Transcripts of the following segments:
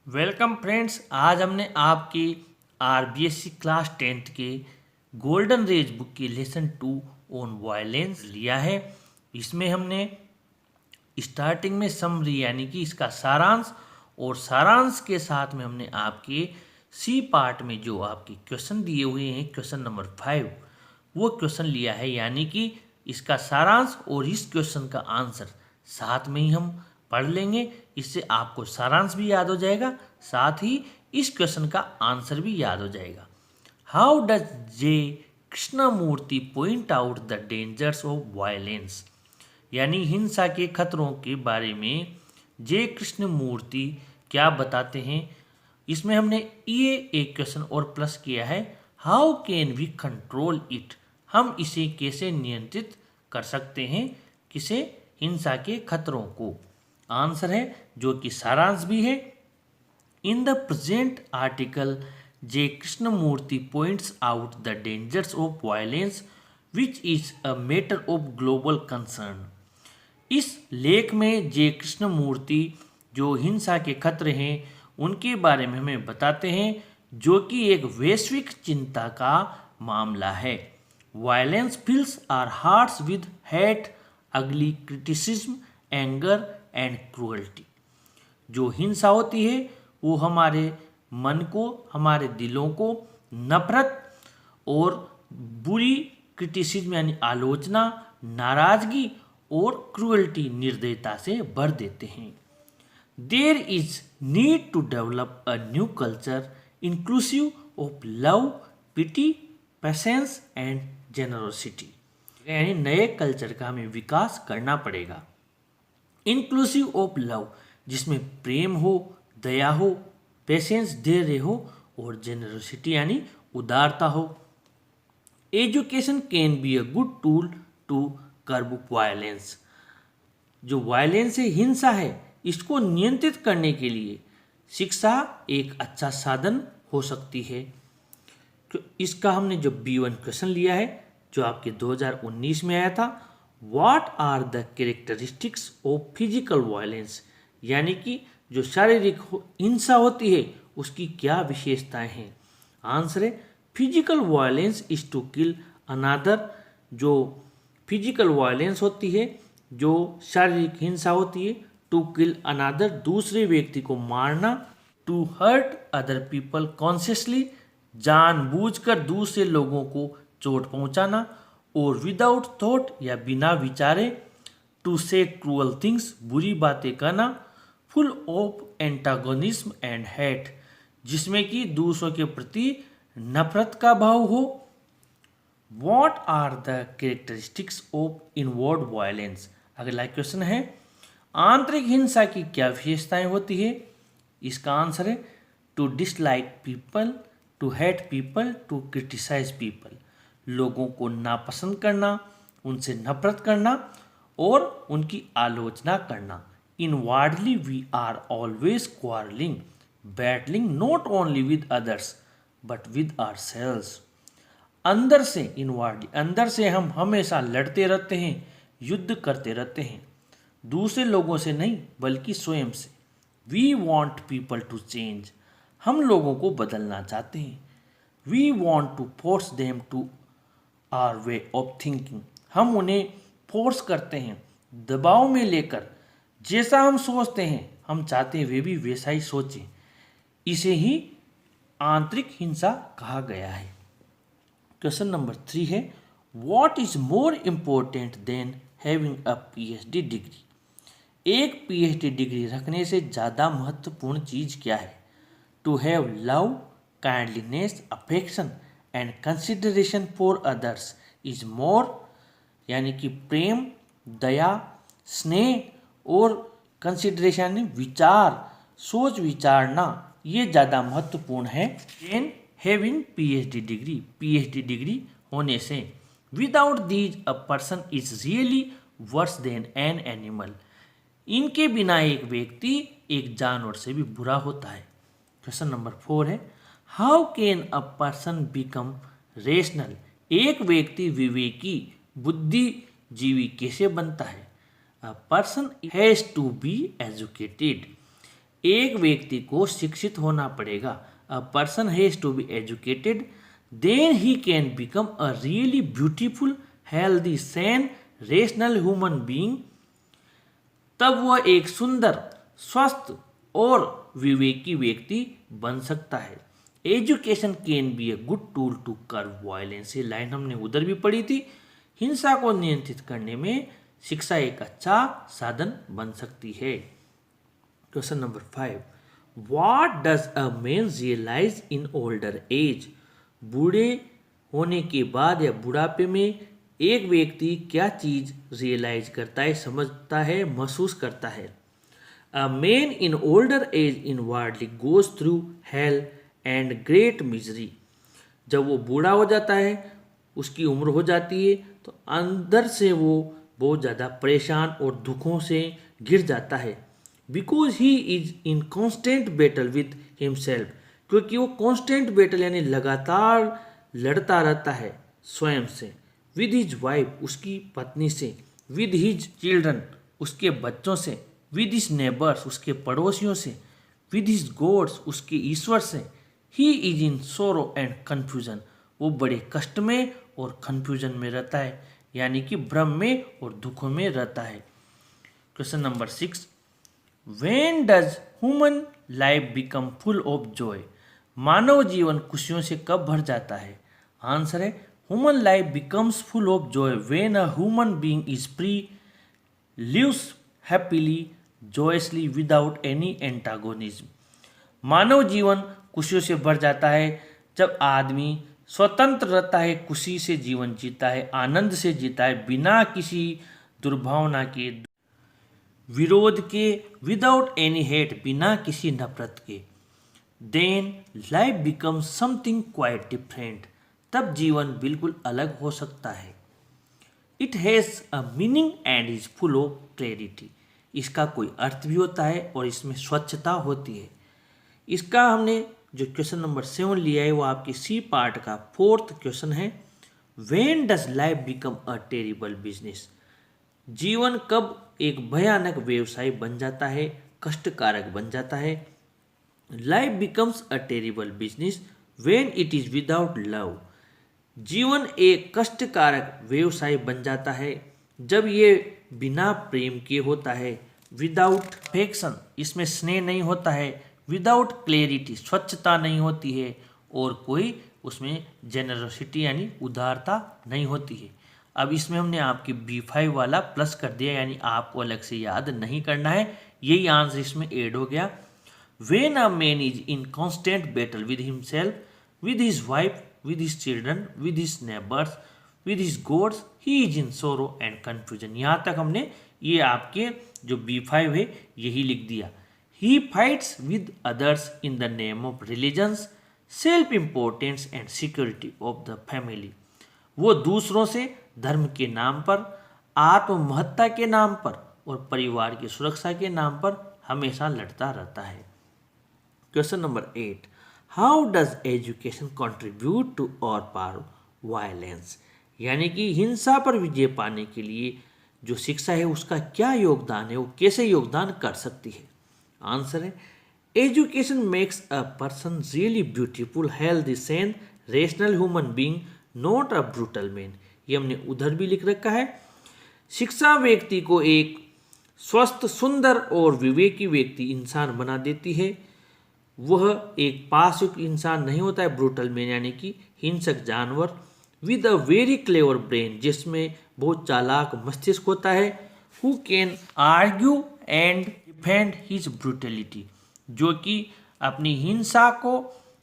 Welcome friends. आज हमने आपकी आरबीएससी क्लास 10th के गोल्डन रेज बुक की लेसन 2 ऑन वायलेंस लिया है। इसमें हमने स्टार्टिंग में समरी यानी कि इसका सारांश और सारांश के साथ में हमने आपके सी पार्ट में जो आपके क्वेश्चन दिए हुए हैं क्वेश्चन नंबर 5 वो क्वेश्चन लिया है, यानी कि इसका सारांश और इस क्वेश्चन का आंसर साथ में ही हम पढ़ लेंगे। इससे आपको सारांश भी याद हो जाएगा, साथ ही इस क्वेश्चन का आंसर भी याद हो जाएगा। How does J Krishnamurti point out the dangers of violence, यानी हिंसा के खतरों के बारे में जे कृष्णमूर्ति क्या बताते हैं। इसमें हमने ये एक क्वेश्चन और प्लस किया है, how can we control it, हम इसे कैसे नियंत्रित कर सकते हैं, किसे, हिंसा के खतरों को। आंसर है जो कि सारांश भी है। In the present article J Krishnamurti points out the dangers of violence which is a matter of global concern. इस लेख में जे कृष्णमूर्ति जो हिंसा के खतरे हैं उनके बारे में हमें बताते हैं, जो कि एक वैश्विक चिंता का मामला है। Violence fills our hearts with hate, ugly criticism, anger and cruelty. जो हिंसा होती है वो हमारे मन को, हमारे दिलों को नफरत और बुरी क्रिटिसिज्म यानी आलोचना, नाराजगी और क्रूअल्टी, निर्दयता से भर देते हैं। There is need to develop a new culture inclusive of love, pity, patience and generosity, यानी नए कल्चर का हमें विकास करना पड़ेगा। इंक्लूसिव ऑफ लव, जिसमें प्रेम हो, दया हो, पेशेंस, धैर्य हो और जेनरोसिटी यानी उदारता हो। Education can be a good tool to curb violence, जो वायलेंस है, हिंसा है, इसको नियंत्रित करने के लिए शिक्षा एक अच्छा साधन हो सकती है। तो इसका हमने जो B1 क्वेश्चन लिया है जो आपके 2019 में आया था, what are the characteristics of physical violence, यानी कि जो शारीरिक हिंसा होती है उसकी क्या विशेषताएं हैं। आंसर है physical violence is to kill another, जो फिजिकल वायलेंस होती है, जो शारीरिक हिंसा होती है, टू किल अनादर, दूसरे व्यक्ति को मारना, to hurt other people consciously, जानबूझकर दूसरे लोगों को चोट पहुंचाना, और विदाउट थॉट या बिना विचारे, टू से क्रूअल थिंग्स, बुरी बातें करना, full of antagonism and hate, जिसमें कि दूसरों के प्रति नफरत का भाव हो। What are the characteristics of inward violence, अगला क्वेश्चन है आंतरिक हिंसा की क्या विशेषताएं होती है। इसका आंसर है to dislike people, to hate people, to criticise people, लोगों को नापसंद करना, उनसे नफरत करना और उनकी आलोचना करना। Inwardly we are always quarrelling, battling not only with others but with ourselves. अंदर से, इनवार्डली, अंदर से हम हमेशा लड़ते रहते हैं, युद्ध करते रहते हैं, दूसरे लोगों से नहीं बल्कि स्वयं से। We want people to change, हम लोगों को बदलना चाहते हैं। We want to force them to our way of thinking, हम उन्हें फोर्स करते हैं, दबाव में लेकर, जैसा हम सोचते हैं हम चाहते हैं वे भी वैसा ही सोचें। इसे ही आंतरिक हिंसा कहा गया है। क्वेश्चन नंबर 3 है what is more important than having a PhD degree, एक पीएचडी डिग्री रखने से ज़्यादा महत्वपूर्ण चीज़ क्या है। To have love, kindliness, affection and consideration for others is more, यानी कि प्रेम, दया, स्नेह और कंसिडरेशन यानी विचार, सोच विचारना, ये ज़्यादा महत्वपूर्ण है than having PhD degree, PhD degree होने से। Without these a person is really worse than an animal, इनके बिना एक व्यक्ति एक जानवर से भी बुरा होता है। क्वेश्चन नंबर 4 है how can a person become rational, एक व्यक्ति विवेकी, बुद्धिजीवी कैसे बनता है। A person has to be educated, एक व्यक्ति को शिक्षित होना पड़ेगा। A person has to be educated, then he can become a really beautiful healthy sane rational human being. तब वह एक सुंदर स्वस्थ और विवेकी व्यक्ति बन सकता है। Education can be a good tool to curb violence, ये लाइन हमने उधर भी पढ़ी थी। हिंसा को नियंत्रित करने में शिक्षा एक अच्छा साधन बन सकती है। Question number 5, what does a man realise in older age? बूढ़े होने के बाद या बुढ़ापे में एक व्यक्ति क्या चीज रियलाइज करता है, समझता है, महसूस करता है? A man in older as inwardly goes through hell and great misery. जब वो बूढ़ा हो जाता है, उसकी उम्र हो जाती है, तो अंदर से वो बहुत ज़्यादा परेशान और दुखों से घिर जाता है। Because he is in constant battle with himself, क्योंकि वो कॉन्स्टेंट बैटल यानी लगातार लड़ता रहता है स्वयं से, विद हिज वाइफ उसकी पत्नी से, विद हिज चिल्ड्रन उसके बच्चों से, विद हिज नेबर्स उसके पड़ोसियों से, विद हिज गॉड्स उसके ईश्वर से। He is in sorrow and confusion, वो बड़े कष्ट में और कन्फ्यूजन में रहता है, यानी कि भ्रम में और दुखों में रहता है। Question number 6, when does human life become full of joy? मानव जीवन खुशियों से कब भर जाता है? आंसर है human life becomes full of joy when a human being is free, lives happily joyously without any antagonism. मानव जीवन खुशियों से भर जाता है जब आदमी स्वतंत्र रहता है, खुशी से जीवन जीता है, आनंद से जीता है, बिना किसी दुर्भावना के, विरोध के, विदाउट एनी हेट बिना किसी नफरत के। Then life becomes something quite different, तब जीवन बिल्कुल अलग हो सकता है। It has a meaning and is full of clarity, इसका कोई अर्थ भी होता है और इसमें स्वच्छता होती है। इसका हमने जो क्वेश्चन नंबर 7 लिया है वो आपके सी पार्ट का 4th क्वेश्चन है। When does life become a terrible business? जीवन कब एक भयानक व्यवसाय बन जाता है, कष्टकारक बन जाता है? Life becomes a terrible business when it is without love, जीवन एक कष्टकारक व्यवसाय बन जाता है जब ये बिना प्रेम के होता है, विदाउट अफेक्शन इसमें स्नेह नहीं होता है, विदाउट क्लैरिटी स्वच्छता नहीं होती है, और कोई उसमें जेनरोसिटी यानी उदारता नहीं होती है। अब इसमें हमने आपके B5 वाला प्लस कर दिया, यानी आपको अलग से याद नहीं करना है, यही आंसर इसमें ऐड हो गया। When a man is in constant battle with himself, with his wife, with his children, with his neighbors, with his gods, he is in sorrow and confusion। यहाँ तक हमने ये आपके जो B5 है यही लिख दिया। He fights with others in the name of religions, self-importance and security of the family। वो दूसरों से धर्म के नाम पर, आत्ममहत्ता के नाम पर और परिवार की सुरक्षा के नाम पर हमेशा लड़ता रहता है। Question number 8, how does education contribute to और पार वायलेंस? यानी कि हिंसा पर विजय पाने के लिए जो शिक्षा है उसका क्या योगदान है, वो कैसे योगदान कर सकती है? आंसर है education makes a person really beautiful healthy sane rational human being, not a brutal man. ये हमने उधर भी लिख रखा है। शिक्षा व्यक्ति को एक स्वस्थ, सुंदर और विवेकी व्यक्ति इंसान बना देती है। वह एक पाशविक इंसान नहीं होता है, ब्रूटल मैन यानी कि हिंसक जानवर, with a very clever brain जिसमें बहुत चालाक मस्तिष्क होता है, who can argue and defend his brutality, जो कि अपनी हिंसा को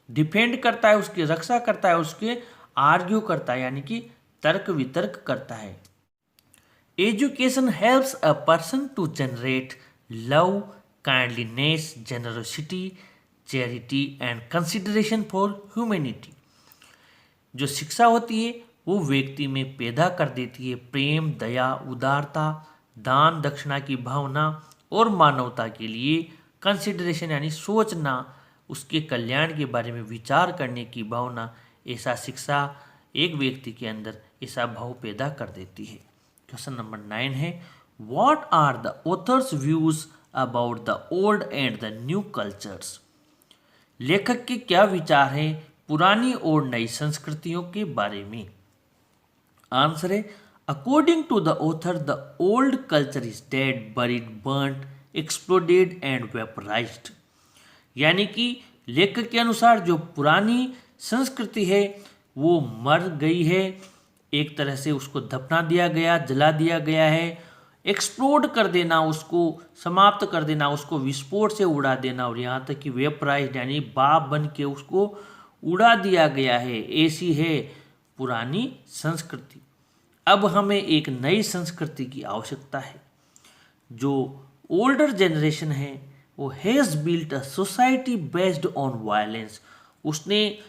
डिफेंड करता है, उसकी रक्षा करता है, उसके आर्ग्यू करता है यानी कि तर्क वितर्क करता है। Education helps a person to generate love, kindliness, generosity, charity and consideration for humanity. जो शिक्षा होती है वो व्यक्ति में पैदा कर देती है प्रेम, दया, उदारता, दान दक्षिणा की भावना और मानवता के लिए कंसिडरेशन यानी सोचना, उसके कल्याण के बारे में विचार करने की भावना। ऐसा शिक्षा एक व्यक्ति के अंदर ऐसा भाव पैदा कर देती है। क्वेश्चन नंबर 9 है, what are the author's views about the old and the new cultures. लेखक के क्या विचार हैं पुरानी और नई संस्कृतियों के बारे में? आंसर है, according to the author the old culture is dead, buried, burnt, exploded and vaporised. यानी कि लेखक के अनुसार जो पुरानी संस्कृति है वो मर गई है, एक तरह से उसको दफना दिया गया, जला दिया गया है, एक्सप्लोड कर देना, उसको समाप्त कर देना, उसको विस्फोट से उड़ा देना, और यहाँ तक कि वेपराइज्ड यानी भाप बन के उसको उड़ा दिया गया है। ऐसी है पुरानी संस्कृति। अब हमें एक नई संस्कृति की आवश्यकता है। जो ओल्डर जनरेशन है वो has built a society based on violence. उसने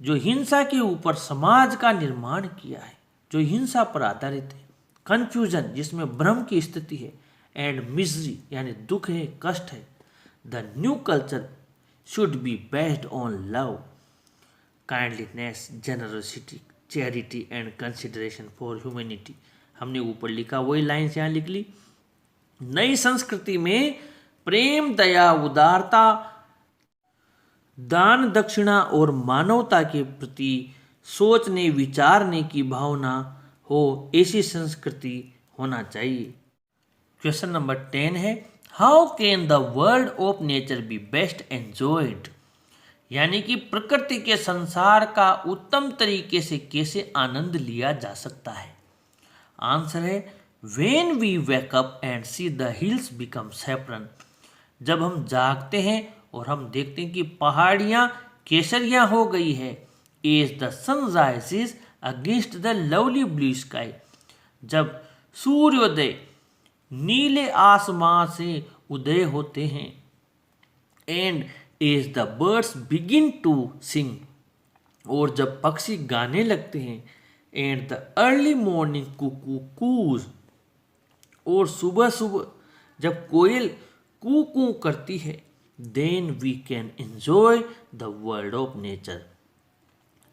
जो हिंसा के ऊपर समाज का निर्माण किया है, जो हिंसा पर आधारित है, कन्फ्यूजन जिसमें भ्रम की स्थिति है, एंड मिजरी यानी दुख है, कष्ट है। The new culture should be based on love, kindliness, generosity, charity and consideration for humanity. हमने ऊपर लिखा वही लाइन्स यहाँ लिख ली। नई संस्कृति में प्रेम, दया, उदारता, दान दक्षिणा और मानवता के प्रति सोचने विचारने की भावना हो, ऐसी संस्कृति होना चाहिए। क्वेश्चन नंबर 10 है, how can the world of nature B best enjoyed? यानी कि प्रकृति के संसार का उत्तम तरीके से कैसे आनंद लिया जा सकता है? आंसर है, when we wake up and see the hills become saffron. जब हम जागते हैं और हम देखते हैं कि पहाड़ियाँ केसरिया हो गई है। As the sun rises against the lovely blue sky. जब सूर्योदय नीले आसमान से उदय होते हैं। And as the birds begin to sing. और जब पक्षी गाने लगते हैं। And the early morning cuckoo coos. और सुबह सुबह जब कोयल कू कू करती है। Then we can enjoy the world of nature.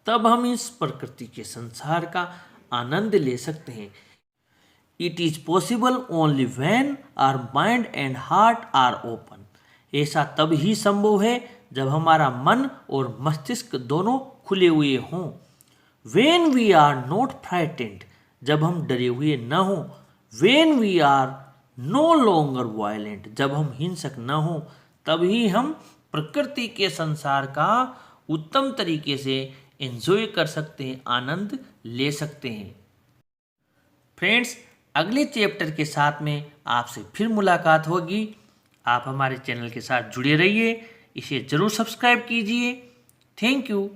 तब हम इस प्रकृति के संसार का आनंद ले सकते हैं। It is possible only when our mind and heart are open. ऐसा तब ही संभव है जब हमारा मन और मस्तिष्क दोनों खुले हुए हों। When we are not frightened, जब हम डरे हुए न हों। When we are no longer violent, जब हम हिंसक न हों, तभी हम प्रकृति के संसार का उत्तम तरीके से एंजॉय कर सकते हैं, आनंद ले सकते हैं। फ्रेंड्स, अगले चैप्टर के साथ में आपसे फिर मुलाकात होगी। आप हमारे चैनल के साथ जुड़े रहिए, इसे जरूर सब्सक्राइब कीजिए। Thank you.